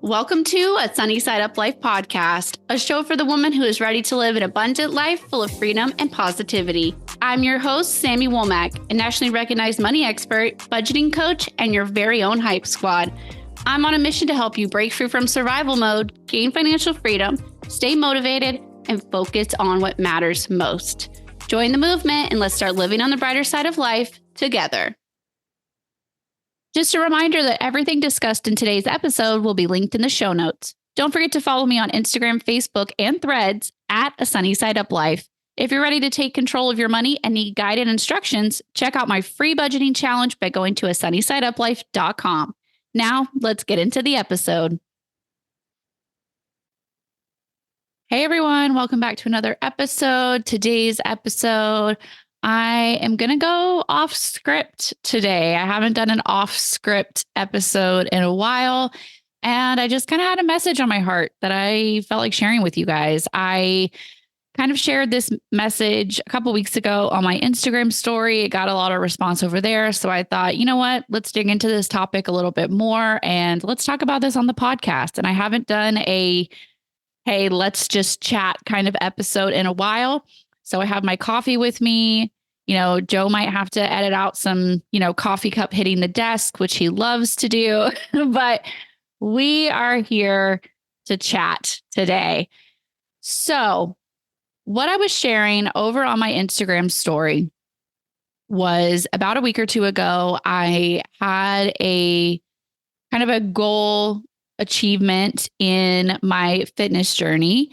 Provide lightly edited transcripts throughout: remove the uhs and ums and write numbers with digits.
Welcome to a Sunny Side Up Life podcast, a show for the woman who is ready to live an abundant life full of freedom and positivity. I'm your host, Sami, a nationally recognized money expert, budgeting coach, and your very own hype squad. I'm on a mission to help you break free from survival mode, gain financial freedom, stay motivated, and focus on what matters most. Join the movement and let's start living on the brighter side of life together. Just a reminder that everything discussed in today's episode will be linked in the show notes. Don't forget to follow me on Instagram, Facebook, and Threads at A Sunny Side Up Life. If you're ready to take control of your money and need guided instructions, check out my free budgeting challenge by going to asunnysideuplife.com. Now, let's get into the episode. Hey everyone, welcome back to another episode. Today's episode, I am going to go off script today. I haven't done an off script episode in a while, and I just kind of had a message on my heart that I felt like sharing with you guys. I kind of shared this message a couple weeks ago on my Instagram story. It got a lot of response over there. So I thought, you know what, let's dig into this topic a little bit more and let's talk about this on the podcast. And I haven't done a, hey, let's just chat kind of episode in a while. So I have my coffee with me. You know, Joe might have to edit out some, coffee cup hitting the desk, which he loves to do, but we are here to chat today. So what I was sharing over on my Instagram story was about a week or two ago, I had a kind of a goal achievement in my fitness journey.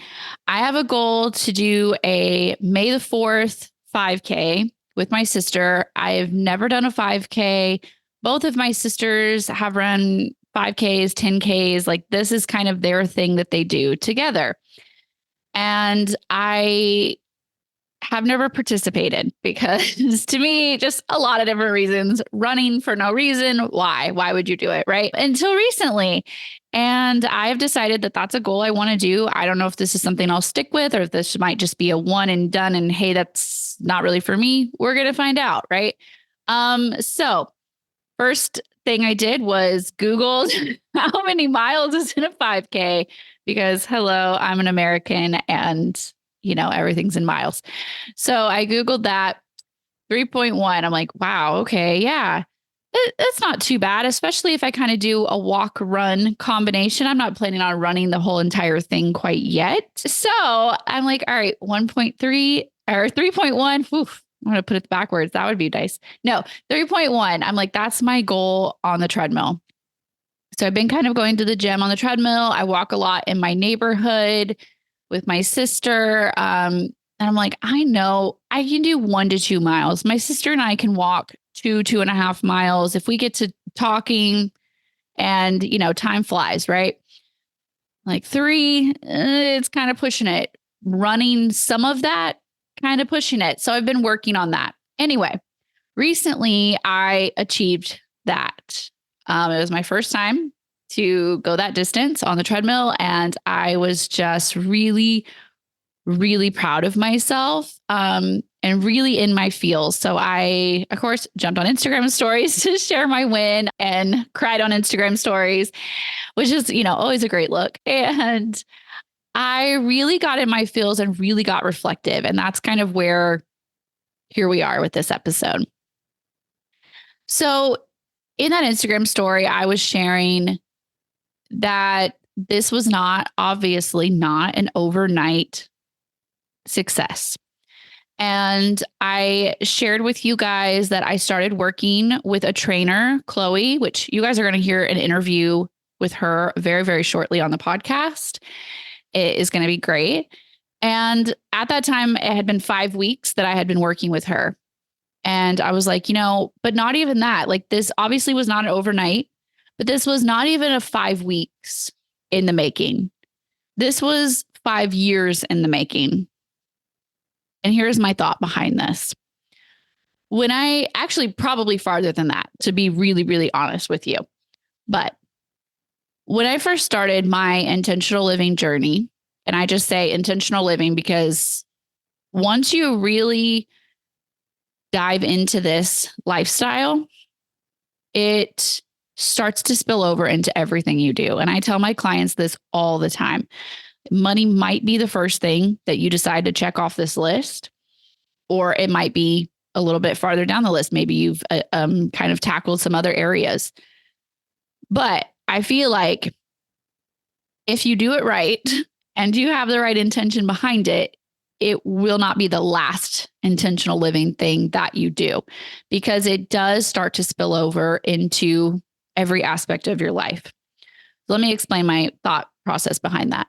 I have a goal to do a May the 4th 5K with my sister. I've never done a 5K. Both of my sisters have run 5Ks, 10Ks. Like this is kind of their thing that they do together. And I have never participated because to me, just a lot of different reasons. Running for no reason. Why? Why would you do it? Right? Until recently. And I've decided that that's a goal I want to do. I don't know if this is something I'll stick with or if this might just be a one and done and hey, that's not really for me. We're going to find out. Right. So first thing I did was Googled how many miles is in a 5K because hello, I'm an American and everything's in miles. So I Googled that 3.1. I'm like, wow, okay. Yeah. It's not too bad, especially if I kind of do a walk run combination. I'm not planning on running the whole entire thing quite yet. So I'm like, all right, 1.3 or 3.1. Oof, I'm going to put it backwards. That would be nice. No, 3.1. I'm like, that's my goal on the treadmill. So I've been kind of going to the gym on the treadmill. I walk a lot in my neighborhood with my sister. And I'm like, I know I can do 1 to 2 miles. My sister and I can walk 2.5 miles. If we get to talking and, time flies, right? Like 3, it's kind of pushing it. Running some of that, kind of pushing it. So I've been working on that. Anyway, recently I achieved that. It was my first time to go that distance on the treadmill. And I was just really, really proud of myself and really in my feels. So I, of course, jumped on Instagram stories to share my win and cried on Instagram stories, which is, always a great look. And I really got in my feels and really got reflective. And that's kind of where here we are with this episode. So in that Instagram story, I was sharing that this was obviously not an overnight success. And I shared with you guys that I started working with a trainer, Chloe, which you guys are going to hear an interview with her very, very shortly on the podcast. It is going to be great. And at that time, it had been 5 weeks that I had been working with her. And I was like, but not even that. Like this obviously was not an overnight, but this was not even a 5 weeks in the making. This was 5 years in the making. And here's my thought behind this. When I actually probably farther than that, to be really, really honest with you. But when I first started my intentional living journey, and I just say intentional living because once you really dive into this lifestyle, it starts to spill over into everything you do. And I tell my clients this all the time. Money might be the first thing that you decide to check off this list, or it might be a little bit farther down the list. Maybe you've kind of tackled some other areas. But I feel like if you do it right and you have the right intention behind it, it will not be the last intentional living thing that you do, because it does start to spill over into every aspect of your life. Let me explain my thought process behind that.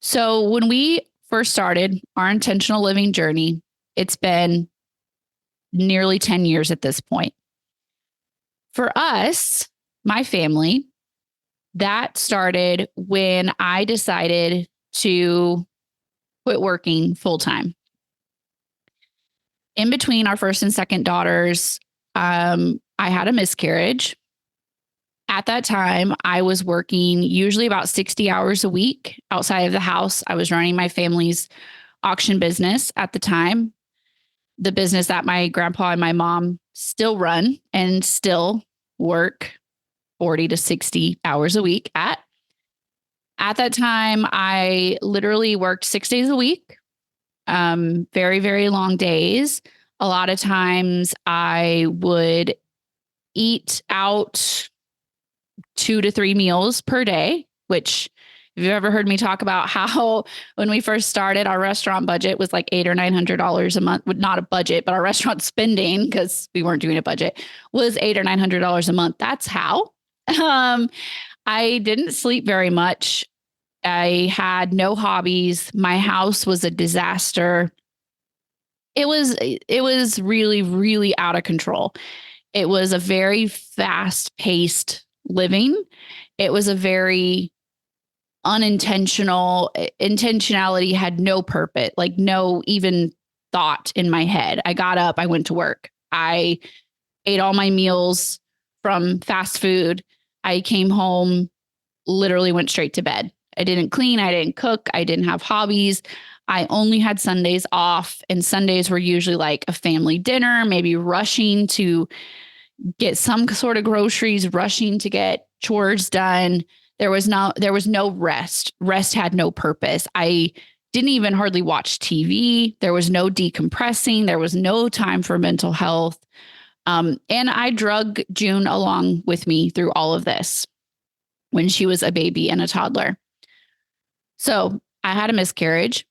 So when we first started our intentional living journey, it's been nearly 10 years at this point. For us, my family, that started when I decided to quit working full time. In between our first and second daughters, I had a miscarriage. At that time, I was working usually about 60 hours a week outside of the house. I was running my family's auction business at the time, the business that my grandpa and my mom still run and still work 40 to 60 hours a week at. At that time, I literally worked 6 days a week, very, very long days. A lot of times I would eat out 2 to 3 meals per day, which if you've ever heard me talk about how when we first started, our restaurant budget was like $800 or $900 a month, not a budget, but our restaurant spending, because we weren't doing a budget, was $800 or $900 a month. That's how. I didn't sleep very much. I had no hobbies. My house was a disaster. It was really, really out of control. It was a very fast-paced living. It was a very unintentional. Intentionality had no purpose, like no even thought in my head. I got up, I went to work. I ate all my meals from fast food. I came home, literally went straight to bed. I didn't clean, I didn't cook, I didn't have hobbies. I only had Sundays off, and Sundays were usually like a family dinner, maybe rushing to get some sort of groceries, rushing to get chores done. There was no rest. Rest had no purpose. I didn't even hardly watch TV. There was no decompressing. There was no time for mental health. And I drug June along with me through all of this when she was a baby and a toddler. So I had a miscarriage.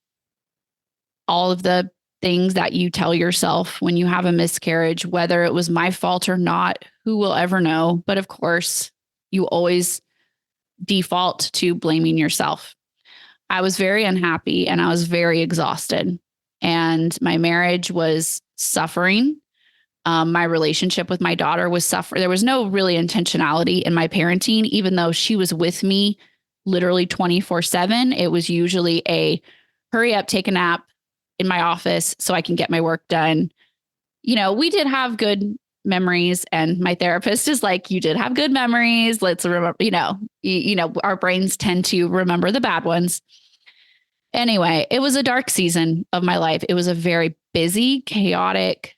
All of the things that you tell yourself when you have a miscarriage, whether it was my fault or not, who will ever know? But of course, you always default to blaming yourself. I was very unhappy and I was very exhausted, and my marriage was suffering. My relationship with my daughter was suffering. There was no really intentionality in my parenting, even though she was with me literally 24/7. It was usually a hurry up, take a nap in my office so I can get my work done. You know, we did have good memories, and my therapist is like, you did have good memories. Let's remember, our brains tend to remember the bad ones. Anyway, it was a dark season of my life. It was a very busy, chaotic,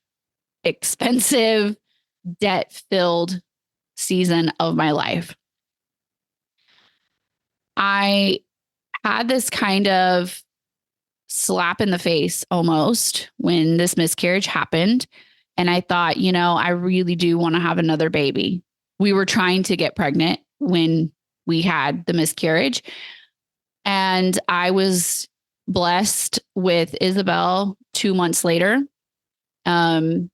expensive, debt-filled season of my life. I had this kind of slap in the face almost when this miscarriage happened. And I thought, I really do want to have another baby. We were trying to get pregnant when we had the miscarriage. And I was blessed with Isabel 2 months later. And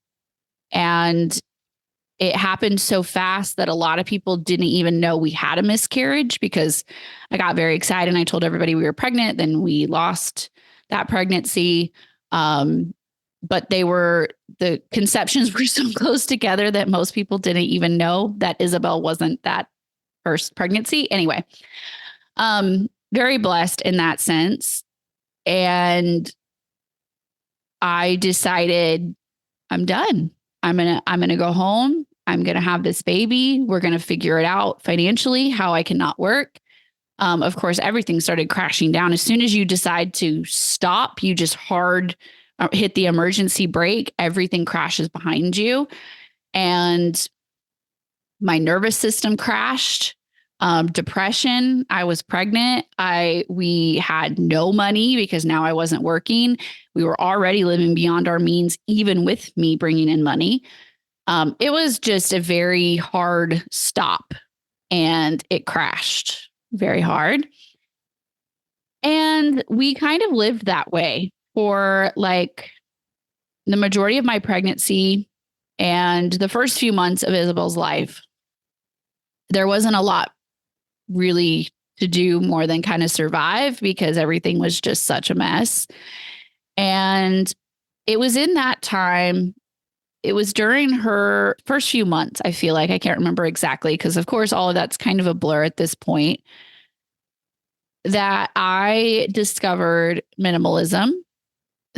it happened so fast that a lot of people didn't even know we had a miscarriage, because I got very excited and I told everybody we were pregnant. Then we lost that pregnancy. But the conceptions were so close together that most people didn't even know that Isabel wasn't that first pregnancy. Anyway, very blessed in that sense. And I decided I'm done. I'm going to go home. I'm going to have this baby. We're going to figure it out financially, how I can not work. Of course, everything started crashing down. As soon as you decide to stop, you just hit the emergency brake, everything crashes behind you. And My nervous system crashed. Depression. I was pregnant. We had no money because now I wasn't working. We were already living beyond our means, even with me bringing in money. It was just a very hard stop, and it crashed very hard. And we kind of lived that way for like the majority of my pregnancy and the first few months of Isabel's life. There wasn't a lot really to do more than kind of survive because everything was just such a mess. And it was in that time, it was during her first few months, I feel like, I can't remember exactly, because of course, all of that's kind of a blur at this point, that I discovered minimalism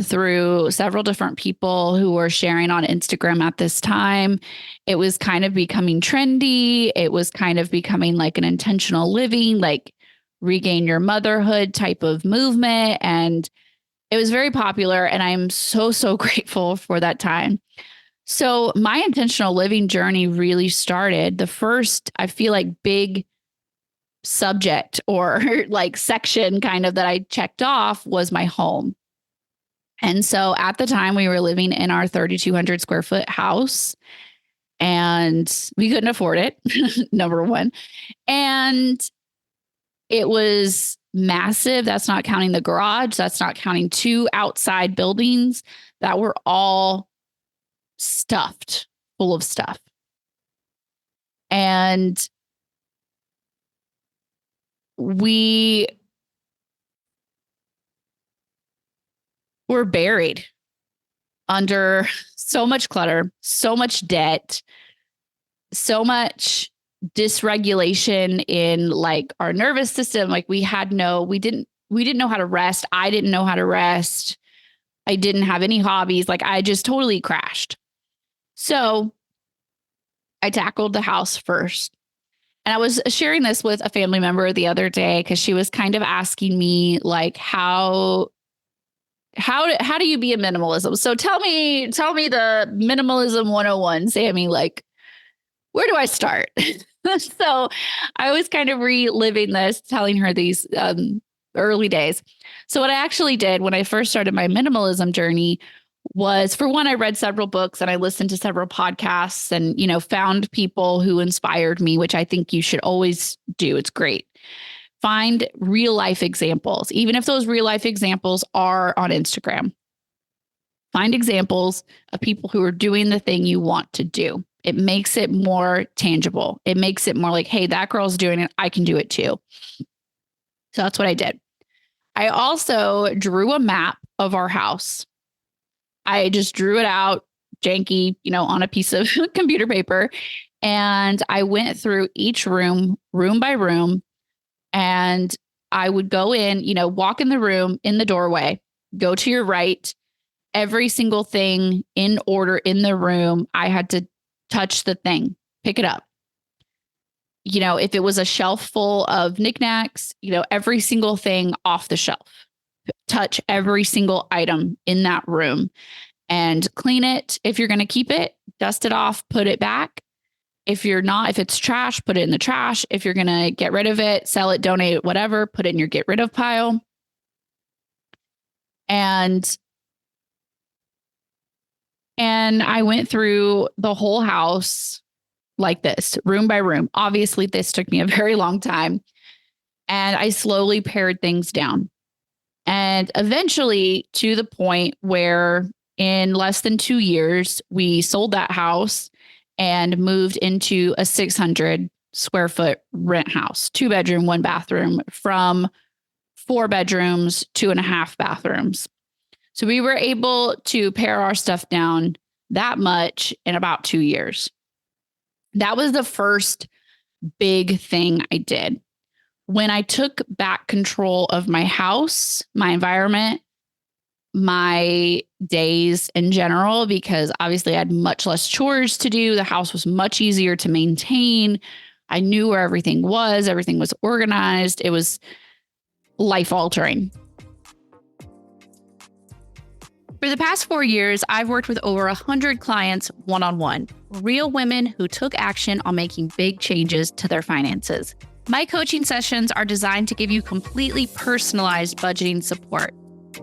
through several different people who were sharing on Instagram at this time. It was kind of becoming trendy. It was kind of becoming like an intentional living, like regain your motherhood type of movement. And it was very popular. And I'm so, so grateful for that time. So my intentional living journey really started. The first, I feel like, big subject or like section kind of that I checked off was my home. And so at the time we were living in our 3,200 square foot house and we couldn't afford it, number one. And it was massive. That's not counting the garage. That's not counting 2 outside buildings that were all stuffed full of stuff. And we were buried under so much clutter, so much debt, so much dysregulation in like our nervous system. Like we didn't know how to rest. I didn't know how to rest. I didn't have any hobbies. Like I just totally crashed. So I tackled the house first. And I was sharing this with a family member the other day because she was kind of asking me like, how do you be a minimalism? So tell me the minimalism 101, Sami, like, where do I start? So I was kind of reliving this, telling her these early days. So what I actually did when I first started my minimalism journey was, for one, I read several books and I listened to several podcasts and, found people who inspired me, which I think you should always do. It's great. Find real life examples, even if those real life examples are on Instagram. Find examples of people who are doing the thing you want to do. It makes it more tangible. It makes it more like, hey, that girl's doing it. I can do it too. So that's what I did. I also drew a map of our house. I just drew it out, janky, on a piece of computer paper. And I went through each room by room. And I would go in, walk in the room, in the doorway, go to your right, every single thing in order in the room. I had to touch the thing, pick it up. If it was a shelf full of knickknacks, every single thing off the shelf, touch every single item in that room and clean it. If you're going to keep it, dust it off, put it back. If it's trash, put it in the trash. If you're going to get rid of it, sell it, donate it, whatever, put it in your get rid of pile. And I went through the whole house like this, room by room. Obviously, this took me a very long time. And I slowly pared things down. And eventually to the point where in less than 2 years, we sold that house and moved into a 600 square foot rent house, 2-bedroom, 1 bathroom, from 4 bedrooms, 2.5 bathrooms. So we were able to pare our stuff down that much in about 2 years. That was the first big thing I did. When I took back control of my house, my environment, my days in general, because obviously I had much less chores to do. The house was much easier to maintain. I knew where everything was. Everything was organized. It was life altering. For the past 4 years, I've worked with over 100 clients one-on-one, real women who took action on making big changes to their finances. My coaching sessions are designed to give you completely personalized budgeting support.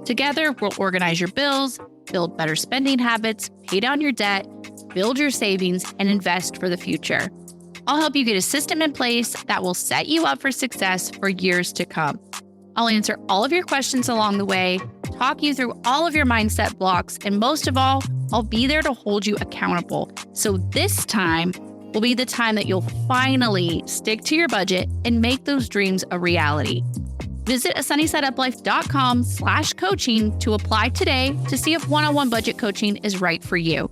Together, we'll organize your bills, build better spending habits, pay down your debt, build your savings, and invest for the future. I'll help you get a system in place that will set you up for success for years to come. I'll answer all of your questions along the way, talk you through all of your mindset blocks, and most of all, I'll be there to hold you accountable. So this time will be the time that you'll finally stick to your budget and make those dreams a reality. Visit asunnysideuplife.com/coaching to apply today to see if one-on-one budget coaching is right for you.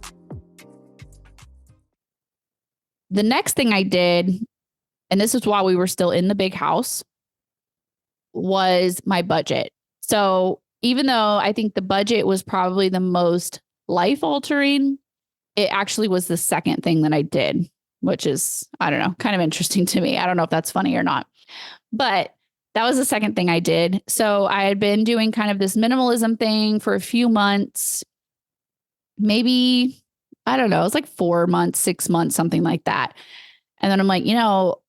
The next thing I did, and this is while we were still in the big house, was my budget. So even though I think the budget was probably the most life-altering, it actually was the second thing that I did, which is, I don't know, kind of interesting to me. I don't know if that's funny or not, but that was the second thing I did. So I had been doing kind of this minimalism thing for a few months, maybe, I don't know, it was like 4 months, 6 months, something like that. And then I'm like, now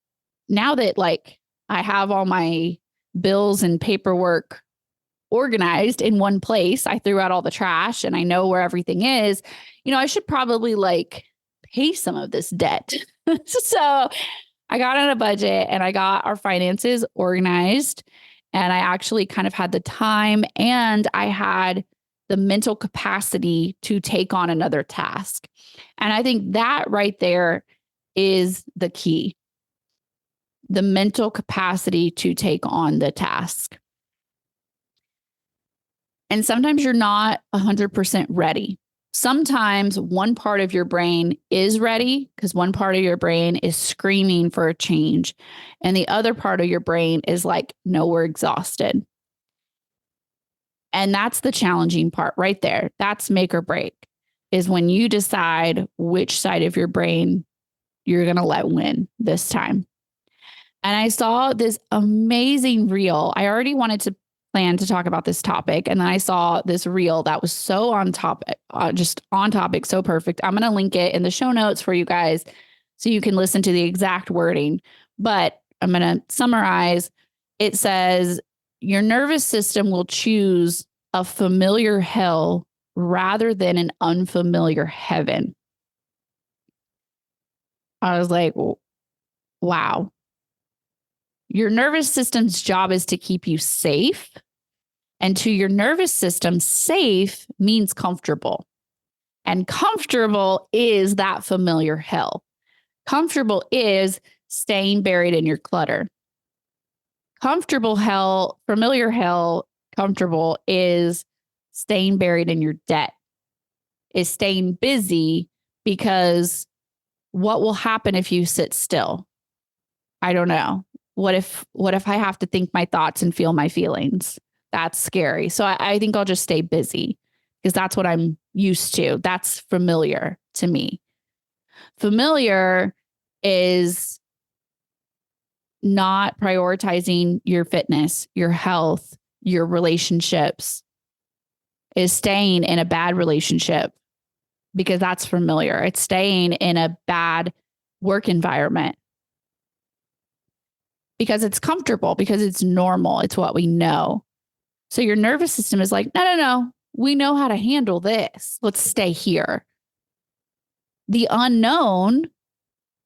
that like I have all my bills and paperwork organized in one place, I threw out all the trash and I know where everything is, I should probably like pay some of this debt. So I got on a budget and I got our finances organized, and I actually kind of had the time and I had the mental capacity to take on another task. And I think that right there is the key. The mental capacity to take on the task. And sometimes you're not 100% ready. Sometimes one part of your brain is ready because one part of your brain is screaming for a change. And the other part of your brain is like, no, we're exhausted. And that's the challenging part right there. That's make or break, is when you decide which side of your brain you're going to let win this time. And I saw this amazing reel. I already wanted to plan to talk about this topic. And then I saw this reel that was so on topic, just on topic, so perfect. I'm going to link it in the show notes for you guys so you can listen to the exact wording. But I'm going to summarize. It says, your nervous system will choose a familiar hell rather than an unfamiliar heaven. I was like, wow. Your nervous system's job is to keep you safe. And to your nervous system, safe means comfortable. And comfortable is that familiar hell. Comfortable is staying buried in your clutter. Comfortable hell, familiar hell, comfortable is staying buried in your debt, is staying busy, because what will happen if you sit still? I don't know. What if I have to think my thoughts and feel my feelings? That's scary. So I think I'll just stay busy because that's what I'm used to. That's familiar to me. Familiar is not prioritizing your fitness, your health, your relationships, is staying in a bad relationship because that's familiar. It's staying in a bad work environment because it's comfortable, because it's normal. It's what we know. So your nervous system is like, no. We know how to handle this. Let's stay here. The unknown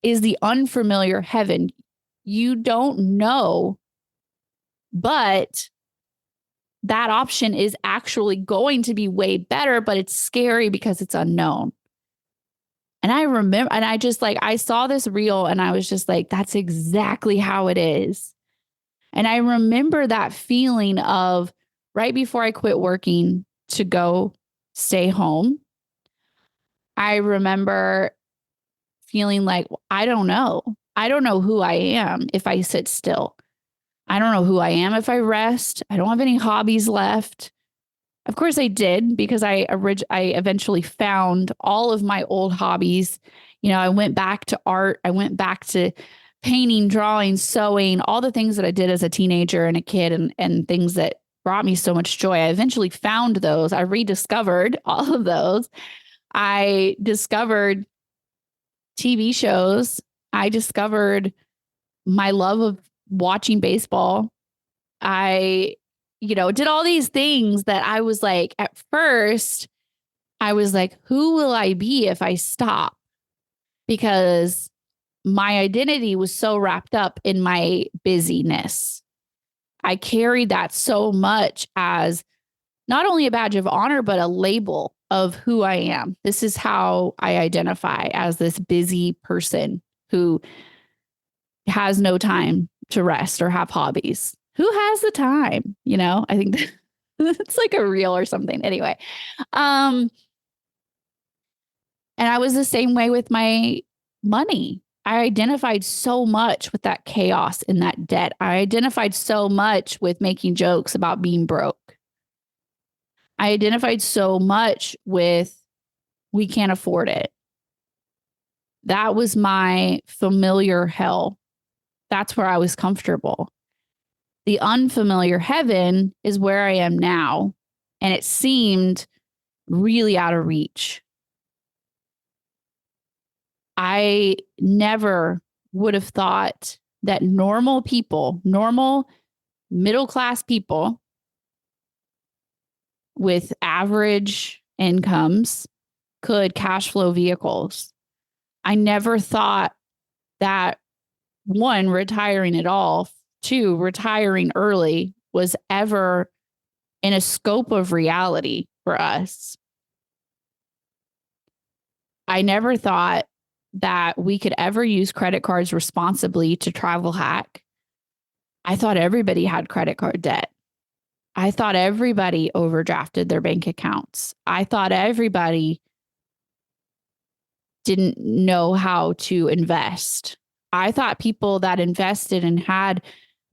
is the unfamiliar heaven. You don't know, but that option is actually going to be way better, but it's scary because it's unknown. And I remember, and I saw this reel and I was just like, that's exactly how it is. And I remember that feeling of right before I quit working to go stay home. I remember feeling like, I don't know. I don't know who I am if I sit still. I don't know who I am if I rest. I don't have any hobbies left. Of course I did, because I eventually found all of my old hobbies. I went back to art. I went back to painting, drawing, sewing, all the things that I did as a teenager and a kid, and things that brought me so much joy. I eventually found those. I rediscovered all of those. I discovered TV shows. I discovered my love of watching baseball. I, did all these things that I was like, at first, I was like, who will I be if I stop? Because my identity was so wrapped up in my busyness. I carried that so much as not only a badge of honor, but a label of who I am. This is how I identify, as this busy person who has no time to rest or have hobbies. Who has the time? I think it's like a reel or something. Anyway. And I was the same way with my money. I identified so much with that chaos and that debt. I identified so much with making jokes about being broke. I identified so much with we can't afford it. That was my familiar hell. That's where I was comfortable. The unfamiliar heaven is where I am now. And it seemed really out of reach. I never would have thought that normal people, normal middle-class people with average incomes could cash flow vehicles. I never thought that, one, retiring at all, two, retiring early was ever in a scope of reality for us. I never thought that we could ever use credit cards responsibly to travel hack. I thought everybody had credit card debt. I thought everybody overdrafted their bank accounts. I thought everybody didn't know how to invest. I thought people that invested and had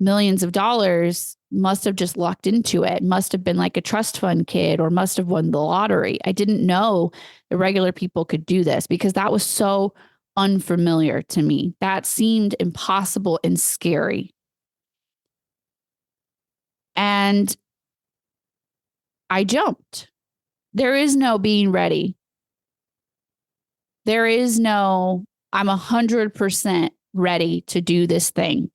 millions of dollars must have just lucked into it, must have been like a trust fund kid, or must have won the lottery. I didn't know the regular people could do this because that was so unfamiliar to me. That seemed impossible and scary. And I jumped. There is no being ready. There is no, I'm 100% ready to do this thing.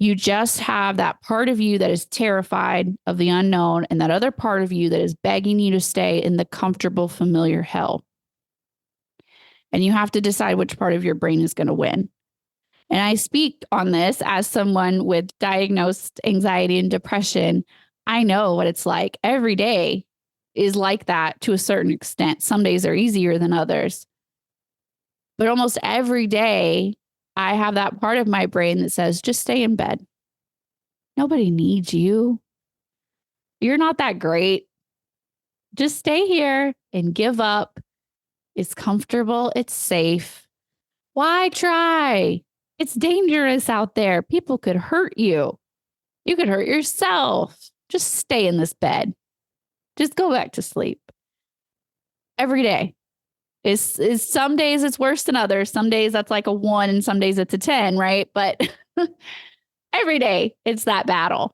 You just have that part of you that is terrified of the unknown, and that other part of you that is begging you to stay in the comfortable, familiar hell. And you have to decide which part of your brain is going to win. And I speak on this as someone with diagnosed anxiety and depression. I know what it's like. Every day is like that to a certain extent. Some days are easier than others. But almost every day, I have that part of my brain that says, just stay in bed. Nobody needs you. You're not that great. Just stay here and give up. It's comfortable. It's safe. Why try? It's dangerous out there. People could hurt you. You could hurt yourself. Just stay in this bed. Just go back to sleep. Every day. Is some days it's worse than others. Some days that's like a 1 and some days it's a 10, right? But every day it's that battle.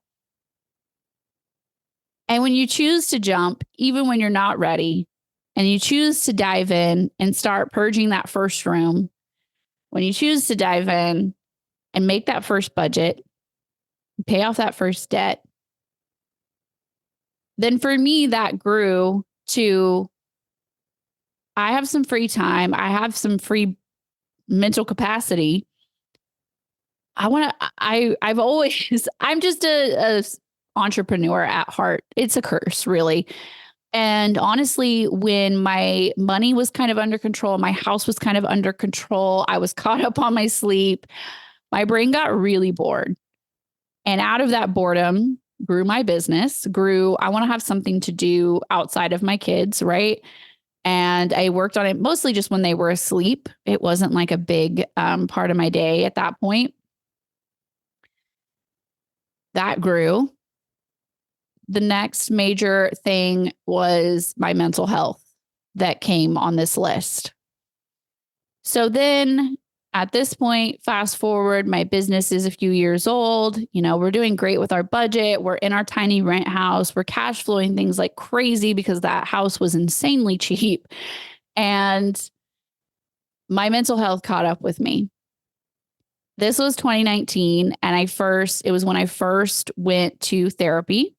And when you choose to jump, even when you're not ready, and you choose to dive in and start purging that first room, when you choose to dive in and make that first budget, pay off that first debt, then for me, that grew to, I have some free time. I have some free mental capacity. I've always, I'm just a entrepreneur at heart. It's a curse, really. And honestly, when my money was kind of under control, my house was kind of under control, I was caught up on my sleep, my brain got really bored. And out of that boredom grew my business, I want to have something to do outside of my kids, right? And I worked on it mostly just when they were asleep. It wasn't like a big part of my day at that point. That grew. The next major thing was my mental health that came on this list. So then At this point, fast forward, my business is a few years old. We're doing great with our budget. We're in our tiny rent house. We're cash flowing things like crazy because that house was insanely cheap. And my mental health caught up with me. This was 2019. And it was when I first went to therapy,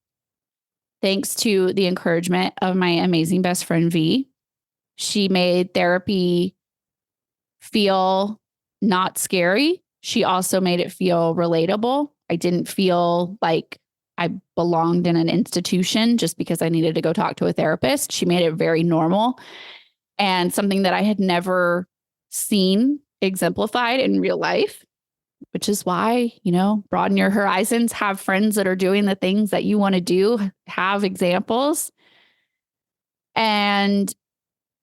thanks to the encouragement of my amazing best friend, V. She made therapy feel not scary. She also made it feel relatable. I didn't feel like I belonged in an institution just because I needed to go talk to a therapist. She made it very normal and something that I had never seen exemplified in real life, which is why, broaden your horizons, have friends that are doing the things that you want to do, have examples. And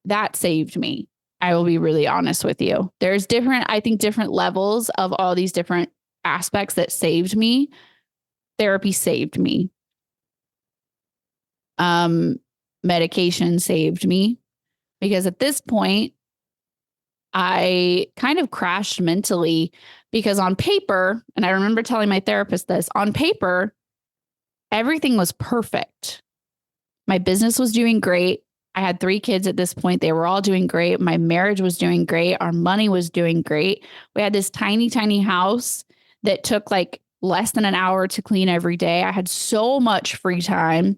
that saved me. I will be really honest with you. There's different levels of all these different aspects that saved me. Therapy saved me. Medication saved me because at this point, I kind of crashed mentally because on paper, and I remember telling my therapist this, on paper, everything was perfect. My business was doing great. I had 3 kids at this point. They were all doing great. My marriage was doing great. Our money was doing great. We had this tiny, tiny house that took like less than an hour to clean every day. I had so much free time.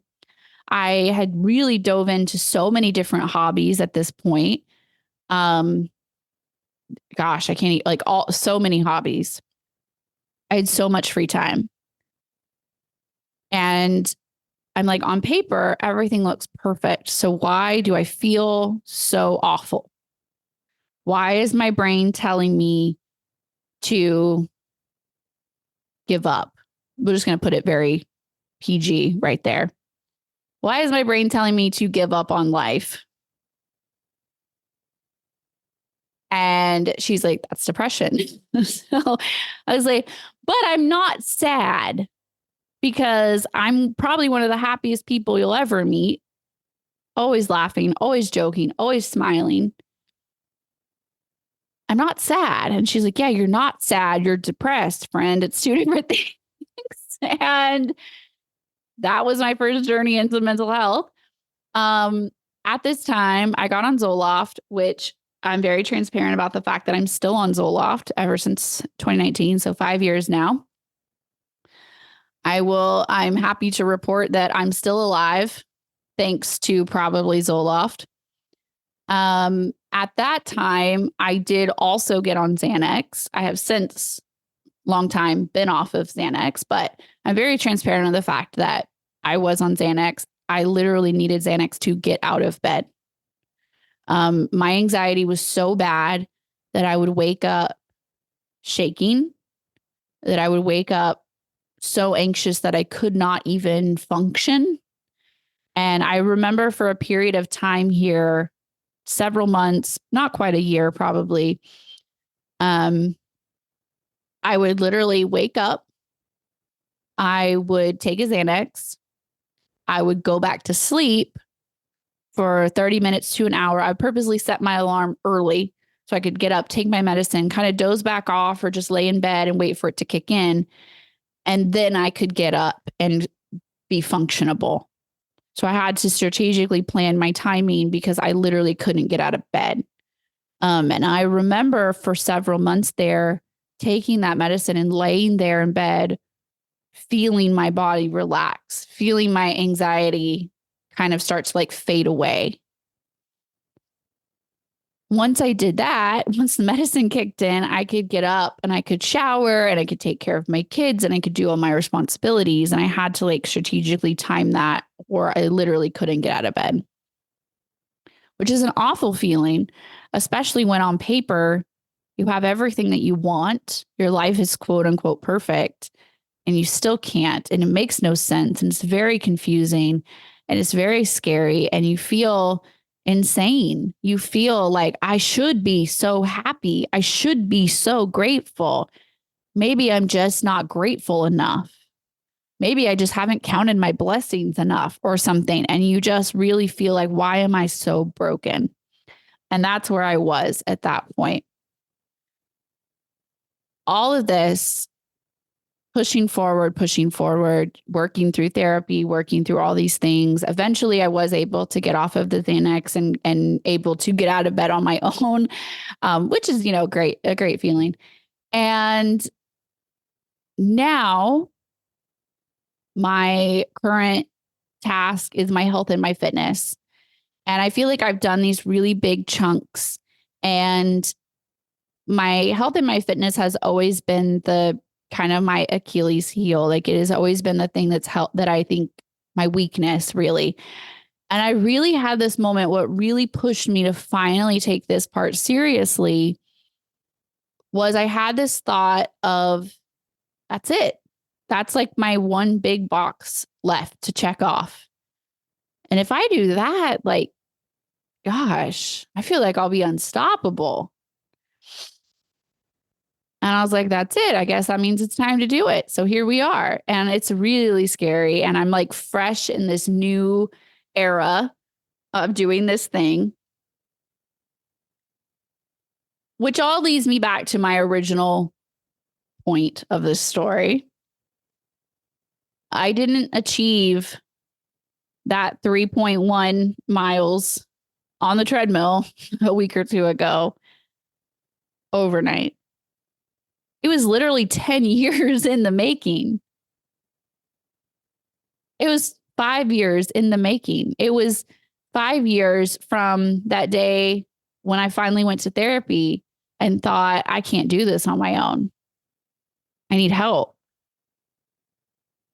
I had really dove into so many different hobbies at this point. I can't so many hobbies. I had so much free time. And I'm like, on paper, everything looks perfect. So why do I feel so awful? Why is my brain telling me to give up? We're just going to put it very PG right there. Why is my brain telling me to give up on life? And she's like, that's depression. So I was like, but I'm not sad because I'm probably one of the happiest people you'll ever meet. Always laughing, always joking, always smiling. I'm not sad. And she's like, yeah, you're not sad. You're depressed, friend. It's 2 different things. And that was my first journey into mental health. At this time, I got on Zoloft, which I'm very transparent about the fact that I'm still on Zoloft ever since 2019. So 5 years now. I'm happy to report that I'm still alive, thanks to probably Zoloft. At that time, I did also get on Xanax. I have since long time been off of Xanax, but I'm very transparent on the fact that I was on Xanax. I literally needed Xanax to get out of bed. My anxiety was so bad that I would wake up shaking, that I would wake up so anxious that I could not even function. And I remember for a period of time here, several months, not quite a year, probably, I would literally wake up. I would take a Xanax. I would go back to sleep for 30 minutes to an hour. I purposely set my alarm early so I could get up, take my medicine, kind of doze back off or just lay in bed and wait for it to kick in. And then I could get up and be functionable. So I had to strategically plan my timing because I literally couldn't get out of bed. And I remember for several months there, taking that medicine and laying there in bed, feeling my body relax, feeling my anxiety kind of start to fade away. Once I did that, once the medicine kicked in, I could get up and I could shower and I could take care of my kids and I could do all my responsibilities. And I had to strategically time that or I literally couldn't get out of bed, which is an awful feeling, especially when on paper, you have everything that you want. Your life is quote unquote perfect and you still can't. And it makes no sense. And it's very confusing and it's very scary. And you feel insane. You feel like I should be so happy. I should be so grateful. Maybe I'm just not grateful enough. Maybe I just haven't counted my blessings enough or something. And you just really feel like, why am I so broken? And that's where I was at that point. all of this pushing forward, working through therapy, working through all these things. Eventually, I was able to get off of the Xanax and able to get out of bed on my own, which is, a great feeling. And now my current task is my health and my fitness. And I feel like I've done these really big chunks, and my health and my fitness has always been the kind of my Achilles heel. Like it has always been the thing that I think my weakness really. And I really had this moment. What really pushed me to finally take this part seriously was I had this thought of, that's it. That's like my one big box left to check off. And if I do that, like, gosh, I feel like I'll be unstoppable. And I was like, that's it. I guess that means it's time to do it. So here we are. And it's really scary. And I'm like fresh in this new era of doing this thing, which all leads me back to my original point of this story. I didn't achieve that 3.1 miles on the treadmill a week or two ago overnight. It was literally 10 years in the making. It was 5 years in the making. It was 5 years from that day when I finally went to therapy and thought, I can't do this on my own. I need help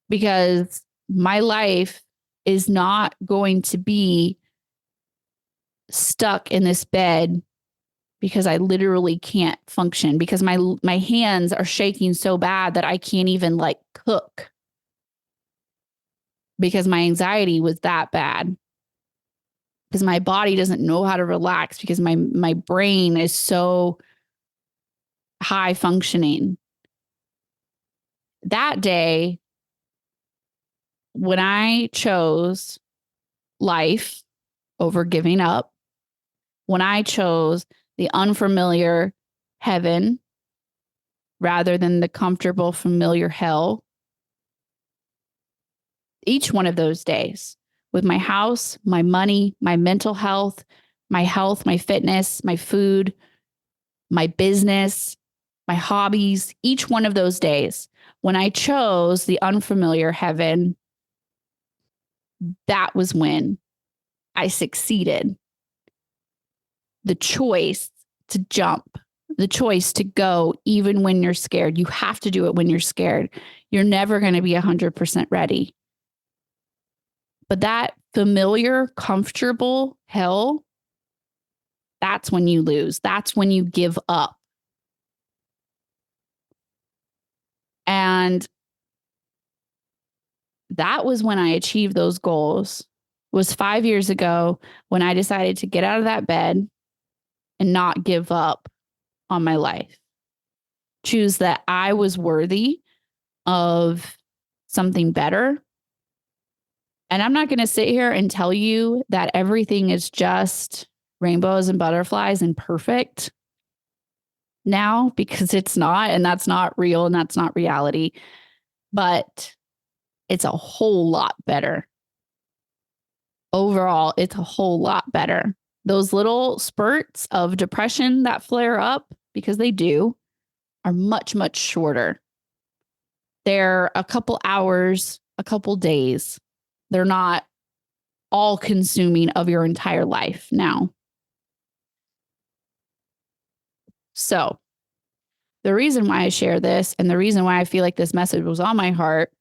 because my life is not going to be stuck in this bed because I literally can't function, because my hands are shaking so bad that I can't even like cook because my anxiety was that bad, because my body doesn't know how to relax because my brain is so high functioning. That day, when I chose life over giving up, when I chose the unfamiliar heaven rather than the comfortable, familiar hell, each one of those days with my house, my money, my mental health, my fitness, my food, my business, my hobbies, each one of those days, when I chose the unfamiliar heaven, that was when I succeeded. The choice to jump, the choice to go even when you're scared. You have to do it when you're scared. You're never going to be 100% ready. But that familiar, comfortable hell, that's when you lose. That's when you give up. And that was when I achieved those goals. It was 5 years ago when I decided to get out of that bed and not give up on my life. Choose that I was worthy of something better. And I'm not going to sit here and tell you that everything is just rainbows and butterflies and perfect now, because it's not, and that's not real, and that's not reality. But it's a whole lot better. Overall, it's a whole lot better. Those little spurts of depression that flare up, because they do, are much, much shorter. They're a couple hours, a couple days. They're not all consuming of your entire life now. So the reason why I share this, and the reason why I feel like this message was on my heart,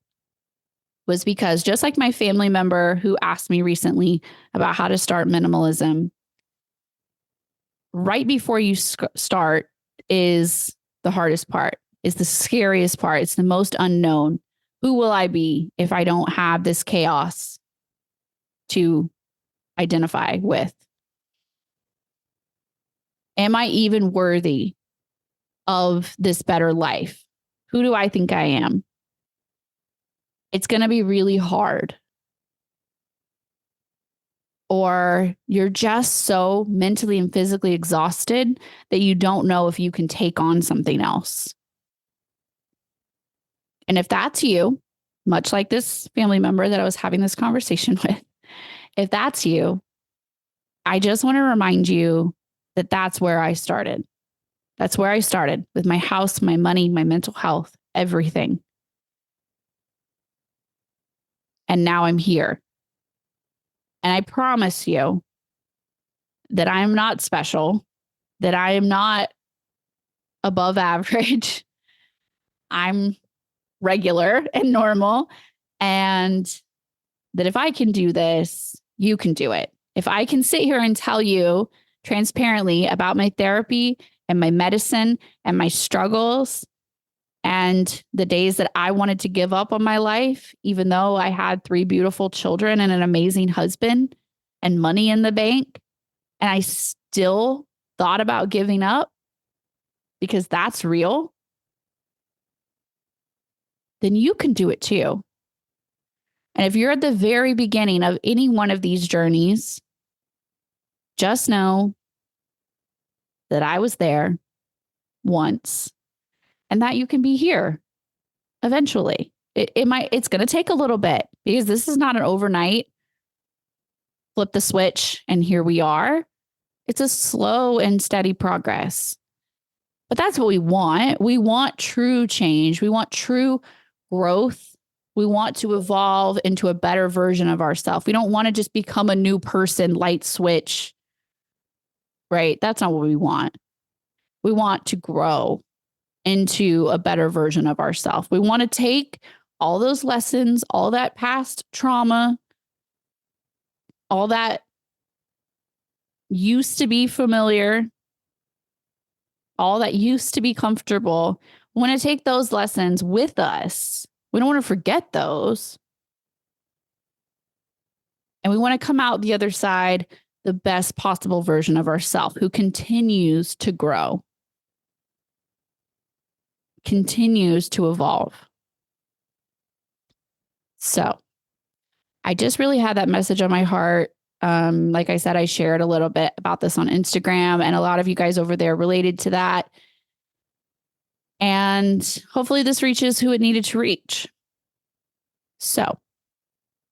was because just like my family member who asked me recently about how to start minimalism, right before you start is the hardest part, is the scariest part. It's the most unknown. Who will I be if I don't have this chaos to identify with? Am I even worthy of this better life? Who do I think I am? It's going to be really hard. Or you're just so mentally and physically exhausted that you don't know if you can take on something else. And if that's you, much like this family member that I was having this conversation with, if that's you, I just want to remind you that that's where I started. That's where I started with my house, my money, my mental health, everything. And now I'm here. And I promise you that I am not special, that I am not above average. I'm regular and normal. And that if I can do this, you can do it. If I can sit here and tell you transparently about my therapy and my medicine and my struggles and the days that I wanted to give up on my life, even though I had 3 beautiful children and an amazing husband and money in the bank, and I still thought about giving up because that's real, then you can do it too. And if you're at the very beginning of any one of these journeys, just know that I was there once and that you can be here eventually. It's going to take a little bit because this is not an overnight flip the switch and here we are. It's a slow and steady progress. But that's what we want. We want true change. We want true growth. We want to evolve into a better version of ourselves. We don't want to just become a new person, light switch, right? That's not what we want. We want to grow into a better version of ourselves. We want to take all those lessons, all that past trauma, all that used to be familiar, all that used to be comfortable. We want to take those lessons with us. We don't want to forget those. And we want to come out the other side the best possible version of ourselves who continues to grow, continues to evolve. So I just really had that message on my heart. Like I said, I shared a little bit about this on Instagram, and a lot of you guys over there related to that. And hopefully this reaches who it needed to reach. So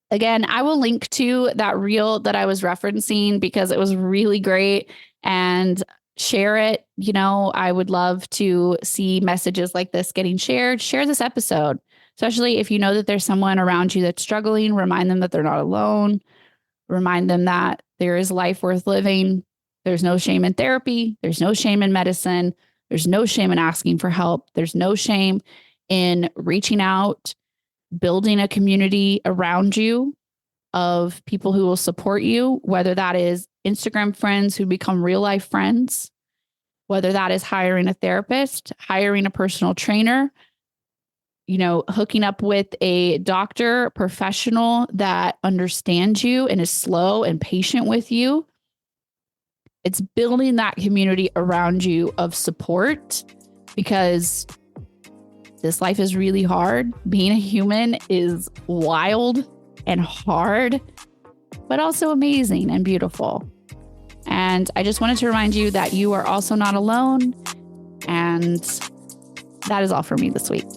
again, I will link to that reel that I was referencing because it was really great, and share it. You know, I would love to see messages like this getting shared. Share this episode, especially if you know that there's someone around you that's struggling. Remind them that they're not alone. Remind them that there is life worth living. There's no shame in therapy. There's no shame in medicine. There's no shame in asking for help. There's no shame in reaching out, building a community around you of people who will support you, whether that is Instagram friends who become real life friends, whether that is hiring a therapist, hiring a personal trainer, you know, hooking up with a doctor, professional that understands you and is slow and patient with you. It's building that community around you of support, because this life is really hard. Being a human is wild and hard, but also amazing and beautiful. And I just wanted to remind you that you are also not alone. And that is all for me this week.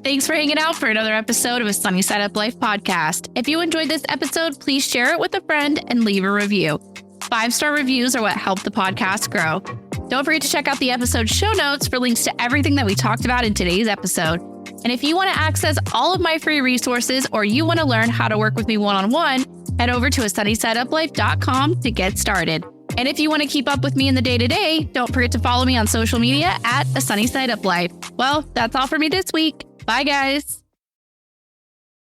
Thanks for hanging out for another episode of a Sunny Side Up Life podcast. If you enjoyed this episode, please share it with a friend and leave a review. 5-star reviews are what help the podcast grow. Don't forget to check out the episode show notes for links to everything that we talked about in today's episode. And if you want to access all of my free resources, or you want to learn how to work with me one-on-one, head over to sunnysideuplife.com to get started. And if you want to keep up with me in the day-to-day, don't forget to follow me on social media at A Sunny Side Up Life. Well, that's all for me this week. Bye, guys.